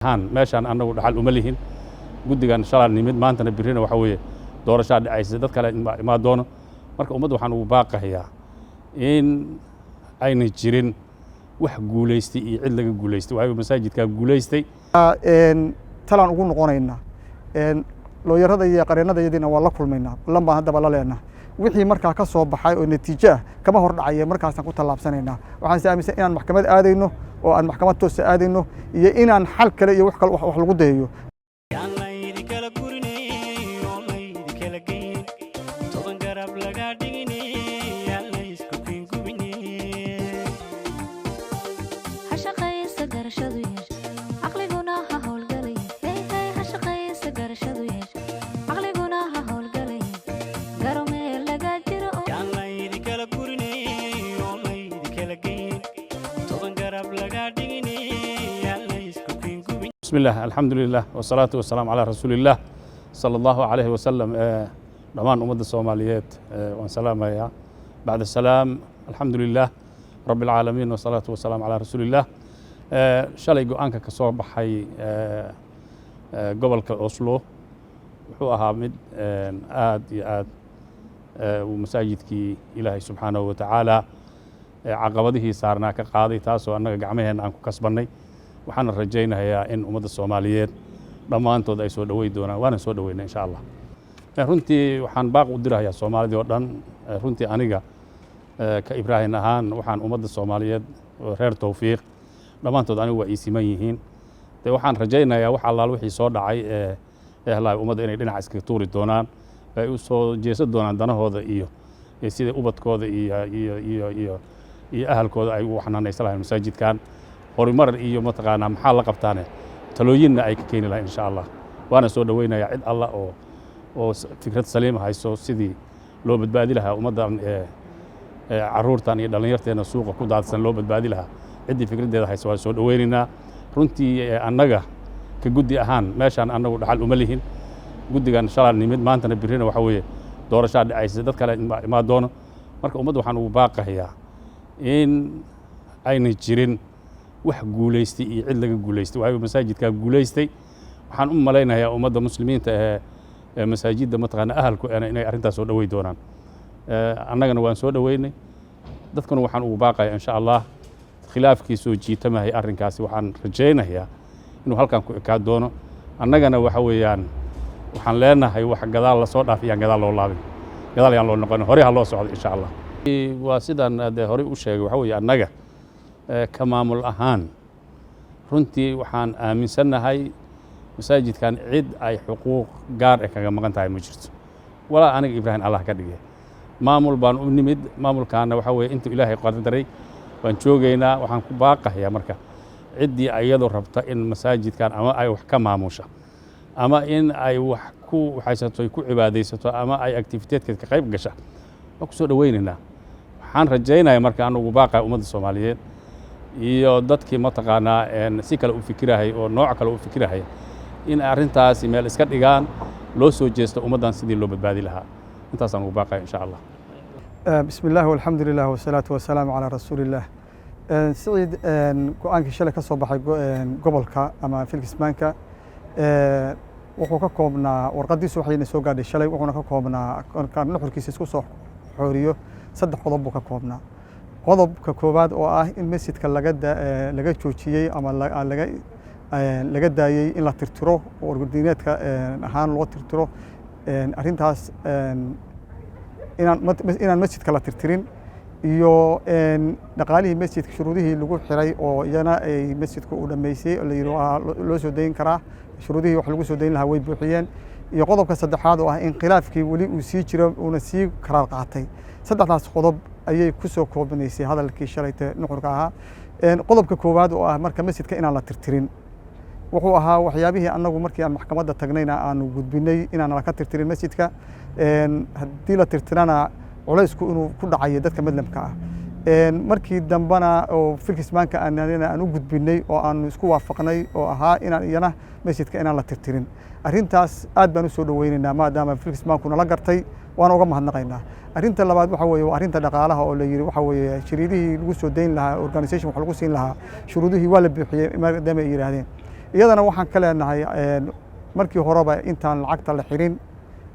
meeshaan annagu dhaxal uma lihin guddigan shalaan nimid maantana birina waxa weeye doorashaa dhacaysa dad kale imaa doono marka ummadda waxaan ugu baaqayaa in ayna jirin wax guulaystay iyo cid laga guulaystay waayo masaajidka guulaystay talaan ugu noqonaynaa looyarada iyo qareenadayadiina waa la kulmaynaa ballan baan haddaba la leenahay wixii markaa ka soo baxay oo natiijo ah kama hor dhacaya markaasaan ku tallaabsanaynaa waxaan aaminsan inaan maxkamad aadayno oo aan maxkamad toosa aadayno iyo inaan xal kale iyo wax kale wax lagu dayayo بسم الله الحمد لله والصلاة والسلام على رسول الله صلى الله عليه وسلم دمان أمد الصوماليات وسلام يا بعد السلام الحمد لله رب العالمين والصلاة والسلام على رسول الله شلي قوانك كصوب حي قبل كأوسلو وحوها مد آد ومساجد كي إلهي سبحانه وتعالى عقبته صارنا كقاضي تاسو أنك قعمهن أنكو كسبني waxaan rajaynayaa in ummadda Soomaaliyeed dhamaantood ay soo dhaweey doonaan waana soo dhaweynaa insha Allah runtii waxaan baaq u dirayaa Soomaalida oo dhan runtii aniga ka Ibrahim ahaan waxaan ummadda Soomaaliyeed reer Tawfiiq dhamaantood anigu waa isiman yihiin waxaan rajaynayaa wax Allah wixii soo dhacay helay ummadda inay dhinac iska tuuri doonaan ay u soo jeesan doonaan danahooda iyo sida ubadkooda iyo ahalkooda ay u xanaanaysan masaajidkan horumar iyo mataqaana maxaa la qabtaane talooyinna ay ka keeni lahayn insha Allah waana soo dhaweynayaa cid Allah oo fikrad saliim hayso sidii loo badbaadi lahaa ummadan caruurtan iyo dhalinyarteena suuqa ku daadsan loo badbaadi lahaa cidii fikradeeda hayso waa soo dhaweynaynaa runtii annaga ka guddi ahaan meeshaan annagu dhaxal uma lihin guddigan shalaan nimid maantana birina waxa weeye doorashaa dhacaysa dad kale imaa doono marka ummadda waxaan ugu baaqayaa in ayna jirin wax guulaystay iyo cid laga guulaystay waayo masaajidka guulaystay waxaan u malaynayaa ummadda muslimiinta ee masaajidda mataqaana ahalku inay arrintaas soo dhaweey doonaan annagana waan soo dhaweynay dadkuna waxaan ugu baaqayaa insha Allah khilaafkii soo jiitamahay arrinkaasi waxaan rajaynayaa inuu halkan ku ekaa doono annagana waxa weeyaan waxaan leenahay wax gadaal la soo dhaafiyaan gadaal loo laabin gadaal yaan loo noqon hore ha loo socdo insha Allah waa sidaan hore u sheegay waxa weeye annaga ka maamul ahaan runtii waxaan aaminsanahay masaajidkan cid ay xuquuq gaar ah kaga maqan tahay ma jirto walaa aniga Ibrahim Allah ka dhigay maamul baan u nimid maamulkaana waxa weeye inta Ilaahay qadaray waan joogeynaa waxaan ku baaqayaa marka ciddii ayadu rabta in masaajidkan ama ay wax ka maamusha ama in ay wax ku haysato ku cibaadeysato ama ay activity-keed ka qayb gasha waa ku soo dhaweynaynaa waxaan rajaynayaa marka aan ugu baaqayo ummadda Soomaaliyeed iyo dadkii mataqaanaa si kale u fikirahay oo nooc kale u fikirahay in arrintaasi meel iska dhigaan loo soo jeesto ummadan sidii loo badbaadi lahaa intaasaan ugu baaqay insha Allah bismillaah walxamdulillaah wasalaatu wasalaamu calaa rasuulillaah siciid go'aankii shalay ka soo baxay gobolka ama filkismaanka wuxuu ka koobnaa warqadiisu waxayna soo gaadhay shalay wuxuuna ka koobnaa nuxurkiisa isku soo xooriyo 3 qodob buu ka koobnaa qodobka koowaad oo ah in masjidka laga joojiyey ama laga daayey in la tirtiro oo orgodiineedka ahaan loo tirtiro arrintaas inaan masjidka la tirtirin iyo dhaqaalihii masjidka shuruudihii lagu xiray oo iyana ay masjidku u dhammaysay la yidhi loo soo dayn karaa shuruudihii wax lagu soo dayn lahaa way buuxiyeen iyo qodobka saddexaad oo ah in khilaafkii weli uu sii jiro uuna sii karaar qaatay saddexdaas qodob ayay ku soo koobanaysay hadalkii shalayta nuxurka ahaa qodobka koowaad oo ah marka masjidka inaan la tirtirin wuxuu ahaa waxyaabihii annagu markii aan maxkamadda tagnayna aanu gudbinay inaan la ka tirtirin masjidka haddii la tirtirana culaysku inuu ku dhacayo dadka madlamka ah markii dambana oo filkismaanka aan u gudbinay oo aanu isku waafaqnay oo ahaa inaan iyana masjidka inaan la tirtirin arrintaas aad baan u soo dhaweynaynaa maadaama filkismaanku nala gartay waana uga mahadnaqaynaa arrinta labaad waxa weeye waa arrinta dhaqaalaha oo la yiri waxa weeye shiriidihii lagu soo deyn lahaa organization wax lagu siin lahaa shuruudihii waa la bixiyay maadaama ay yiraahdeen iyadana waxaan ka leenahay markii horeba intaan lacagta la xirin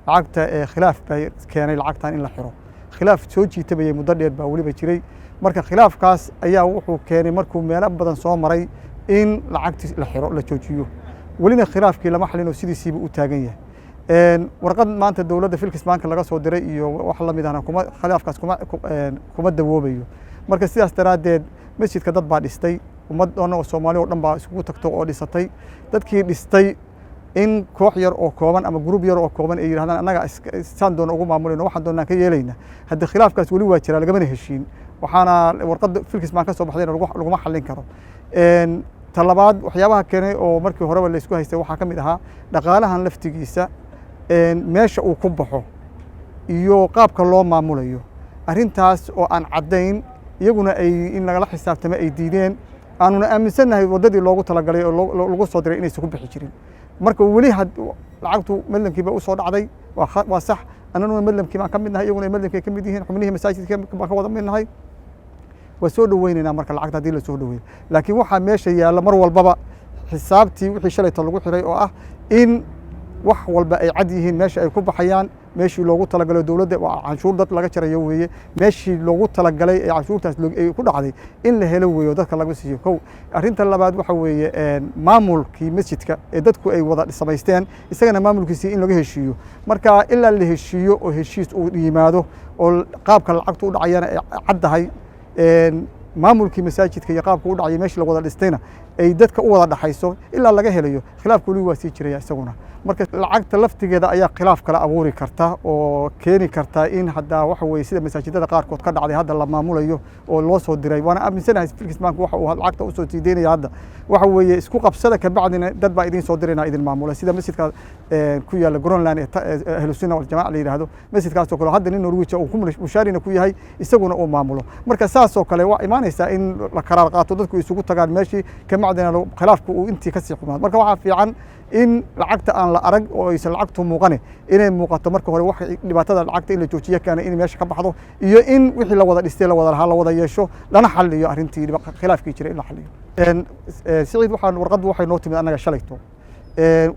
lacagta khilaaf bay keenay lacagtan in la xiro khilaaf soo jiitabayay muddo dheer baa weliba jiray marka khilaafkaas ayaa wuxuu keenay markuu meelo badan soo maray in lacagtii la xiro la joojiyo welina khilaafkii lama xalin oo sidiisiiba u taagan yahay warqad maanta dowladda Philkis Bank laga soo diray iyo wax la mid ahna khilaafkaas kuma dawoobayo marka sidaas daraadeed masjidka dad baa dhistay ummad oo Soomaali oo dhan baa isugu tagto oo dhisatay dadkii dhistay in koox yar oo kooban ama group yar oo kooban ay yiraahdaan annaga saan doon ugu maamulayno waxaan doonaan ka yeelayna hadda khilaafkaas wali waa jira laga heshiin waxaana warqad Philkis Bank ka soo baxday laguma xallin karo talabaad waxyaabaha keenay oo markii horeba la isku haystay waxaa ka mid ahaa dhaqaalahan laftigiisa meesha uu ku baxo iyo qaabka loo maamulayo arrintaas oo aan caddayn iyaguna ay in lagala xisaabtamo ay diideen aanuna aaminsanahay waddadii loogu talagalay oo lagu soo diray inaysan ku bixi jirin marka weli lacagtu madlamkiiba u soo dhacday waa sax annaguna madlamkii baan ka mid nahay iyaguna madlamkii ka mid yihiin xubnihii masaajidka baan ka wada mid nahay waa soo dhaweynaynaa marka lacagta haddii la soo dhaweeyo laakiin waxaa meesha yaalla mar walbaba xisaabtii wixii shalayta lagu xiray oo ah in wax walba ay cad yihiin meesha ay ku baxayaan meeshii loogu talagalay dowladda waa canshuur dad laga jarayo weeye meeshii loogu talagalay ee canshuurtaas ay ku dhacday in la helo weeyo dadka laga siiyo kow arrinta labaad waxa weeye maamulkii masjidka ee dadku ay wada samaysteen isagana maamulkiisii in laga heshiiyo marka ilaa la heshiiyo oo heshiis uu yimaado oo qaabka lacagtu u dhacayana ay caddahay maamulkii masaajidka iyo qaabka u dhacay meeshii la wada dhistayna ay dadka u wada dhaxayso ilaa laga helayo khilaafku weli waa sii jiraya isaguna marka lacagta laftigeeda ayaa khilaaf kala abuuri karta oo keeni karta in hadda waxa weeye sida masaajidada qaarkood ka dhacday hadda la maamulayo oo loo soo diray waana aaminsanahay Philkis Bank waxa uu lacagta u soo siideynaya hadda waxa weeye isku qabsada ka bacdina dad baa idin soo dirayna idin maamula sida masjidka ku yaala Groenland ee Ahlus Sunnah wal Jamaa la yiraahdo masjidkaas oo kale hadda nin Norwich uu ku mushaarina ku yahay isaguna uu maamulo marka saas oo kale waa imaanaysa in la qaraar qaato dadku isugu tagaan meeshii ka macdana khilaafku uu intii ka sii xumaado marka waxa fiican in lacagta aan la arag oo aysan lacagtu muuqane inay muuqato marka hore wax dhibaatada lacagta in la joojiyo kana in meesha ka baxdo iyo in wixii la wada dhistay la wada lahaa la wada yeesho lana xalliyo arrintii khilaafkii jiray in la xalliyo Saciid waxay noo timid annaga shalayto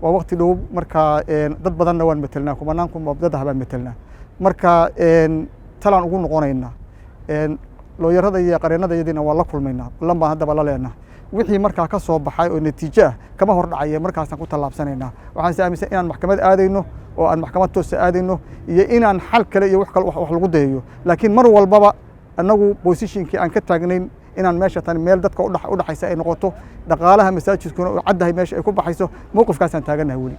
waa waqti dhow marka dad badanna waan metelnaa kumanaanku mabdada baan metelnaa marka talaan ugu noqonaynaa looyarada iyo qareenada iyadina waa la kulmaynaa kulan baan haddaba la leenahay wixii markaa ka soo baxay oo natiijo ah kama hor dhacaya markaasaan ku tallaabsanaynaa waxaan aaminsan inaan maxkamad aadayno oo aan maxkamad toos aadayno iyo inaan xal kale iyo wax kale wax lagu dayayo laakiin mar walbaba annagu positionkii aan ka taagnayn inaan meesha tan meel dadka u dhaxaysa ay noqoto dhaqaalaha masaajidkuna oo caddahay meesha ay ku baxayso mowqifkaasaan taaganahay weli